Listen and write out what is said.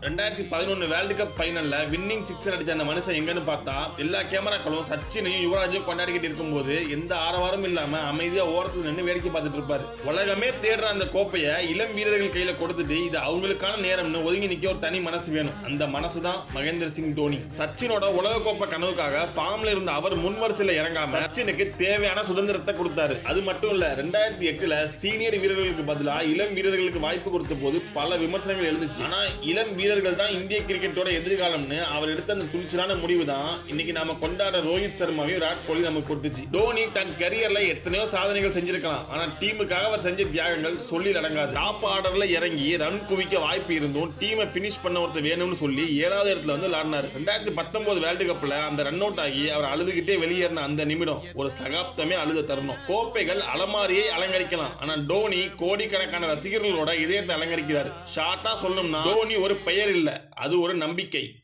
2011 world cup ஃபைனல்ல winning sixer அடிச்ச அந்த மனுஷன் எங்கன்னு பார்த்தா எல்லா கேமராக்களும் சச்சினையும் யுவராஜையும் கொண்டாடிக்கிட்டு இருக்கும்போது எந்த ஆரவாரமும் இல்லாம அமைதியா ஓரத்துல நின்று வேடிக்கை பார்த்துட்டு இருப்பாரு. உலகமே தேடுற அந்த கோப்பையை இளம் வீரர்கள் கையில கொடுத்துட்டு இது அவங்களுக்கான நேரம்னு ஒதுங்கி நிக்க ஒரு தனி மனசு வேணும். அந்த மனசு தான் மகேந்திர சிங் தோனி. சச்சினோட உலக கோப்பை கனவுக்காக ஃபார்ம்ல இருந்த அவர் முன்வரிசையில இறங்காம சச்சினுக்கு தேவையான சுதந்திரத்தை கொடுத்தாரு. அது மட்டும் இல்ல 2008 சீனியர் வீரர்களுக்கு பதிலா இளம் வீரர்களுக்கு வாய்ப்பு கொடுத்த போது பல விமர்சனங்கள் எழுந்துச்சு. ஆனா இளம் வீரர்கள் தான் இந்திய கிரிக்கெட்டோட எதிர்காலம்னு அவர் எடுத்த அந்த துணிச்சலான முடிவு தான் இன்னைக்கு நாம கொண்டாடுற ரோஹித் சர்மாவையும் விராட் கோலி நமக்கு கொடுத்துச்சு. தோனி தன் கரியர்ல எத்தனையோ சாதனைகள் செஞ்சிருக்கலாம். ஆனா டீமுக்காக அவர் செஞ்ச தியாகங்கள் சொல்லி அடங்காது. டாப் ஆர்டர்ல இறங்கி ரன் குவிக்க வாய்ப்பு இருந்தும் டீமை பினிஷ் பண்ண ஒருத்தர் வேணும்னு சொல்லி 7வது இடத்துல வந்து விளையாடினார். 2019 வேர்ல்டு கப்ல அந்த ரன் அவுட் ஆகி அவர் அழுதுகிட்டே வெளியேறின அந்த நிமிடம் ஒரு சகாப்தமே அழுத தருணம். கோப்பைகள் அலமாரியை அலங்கரிக்கலாம். ஆனா டோனி கோடிக்கணக்கான ரசிகர்களோட இதயத்தை அலங்கரிக்கிறார். ஷார்ட்டா சொல்லணும்னா டோனி ஒரு பெயர் இல்ல, அது ஒரு நம்பிக்கை.